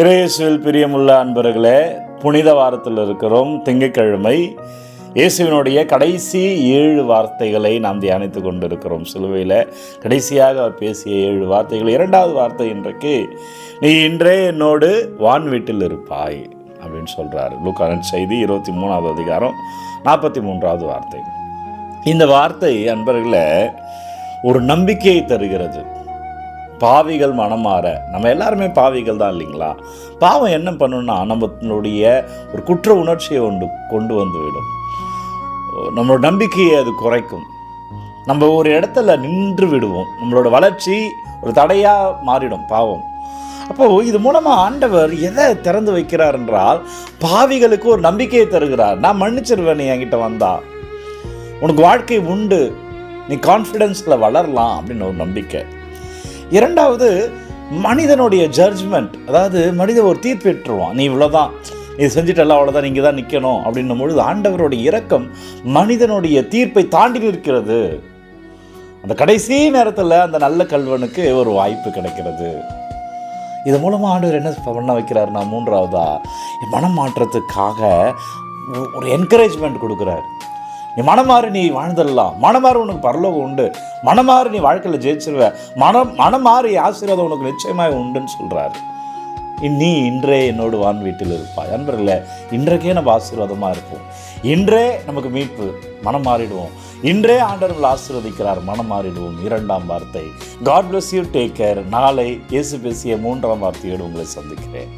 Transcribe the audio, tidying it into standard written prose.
இறையேசுவில் பிரியமுள்ள அன்பர்களே, புனித வாரத்தில் இருக்கிறோம். திங்கட்கிழமை இயேசுவினுடைய கடைசி 7 வார்த்தைகளை நாம் தியானித்து கொண்டிருக்கிறோம். சிலுவையில் கடைசியாக அவர் பேசிய 7 வார்த்தைகள். 2வது வார்த்தை இன்றைக்கு, நீ இன்றே என்னோடு வான் வீட்டில் இருப்பாய் அப்படின்னு சொல்கிறார். லூக்கா செய்தி 23வது அதிகாரம் 43வது வார்த்தை. இந்த வார்த்தை அன்பர்களே ஒரு நம்பிக்கையை தருகிறது. பாவிகள் மனம் மாற, நம்ம எல்லாருமே பாவிகள் தான் இல்லைங்களா? பாவம் என்ன பண்ணணும்னா நம்மளுடைய ஒரு குற்ற உணர்ச்சியை கொண்டு வந்துவிடும். நம்மளோட நம்பிக்கையை அது குறைக்கும். நம்ம ஒரு இடத்துல நின்று விடுவோம். நம்மளோட வளர்ச்சி ஒரு தடையாக மாறிடும் பாவம். அப்போது இது மூலமாக ஆண்டவர் எதை திறந்து வைக்கிறார் என்றால், பாவிகளுக்கு ஒரு நம்பிக்கையை தருகிறார். நான் மன்னிச்சிருவேன், நீ என்கிட்ட வந்தா உனக்கு வாழ்க்கை உண்டு, நீ கான்ஃபிடென்ஸில் வளரலாம் அப்படின்னு ஒரு நம்பிக்கை. 2வது, மனிதனுடைய ஜட்ஜ்மெண்ட், அதாவது மனிதன் ஒரு தீர்ப்பு பெற்றுருவான். நீ இவ்வளோதான், நீ செஞ்சுட்டெல்லாம் அவ்வளோதான், நீங்கள் தான் நிற்கணும் அப்படின்னும் பொழுது ஆண்டவருடைய இரக்கம் மனிதனுடைய தீர்ப்பை தாண்டி நிற்கிறது. அந்த கடைசி நேரத்தில் அந்த நல்ல கல்வனுக்கு ஒரு வாய்ப்பு கிடைக்கிறது. இது மூலமாக ஆண்டவர் என்ன பண்ண வைக்கிறாருன்னா, 3வதா மனம் மாற்றத்துக்காக ஒரு என்கரேஜ்மெண்ட் கொடுக்குறாரு. நீ மனமாறு, நீ வாழ்ந்துடலாம், மனமாறு உனக்கு பரலோகம் உண்டு, மனமாறு நீ வாழ்க்கையில் ஜெயிச்சிருவ, மனமாறு ஆசீர்வாதம் உனக்கு நிச்சயமாக உண்டுன்னு சொல்கிறாரு. நீ இன்றே என்னோடு வான் வீட்டில் இருப்பாய். அன்பர்களே, இன்றைக்கே நம்ம ஆசீர்வாதமாக இருப்போம். இன்றே நமக்கு மீட்பு, மனம் மாறிடுவோம். இன்றே ஆண்டவர்கள் ஆசீர்வதிக்கிறார், மனம் மாறிடுவோம். 2ஆம் வார்த்தை, God bless you, take care. நாளை இயேசு பேசிய 3ஆம் வார்த்தையோடு உங்களை சந்திக்கிறேன்.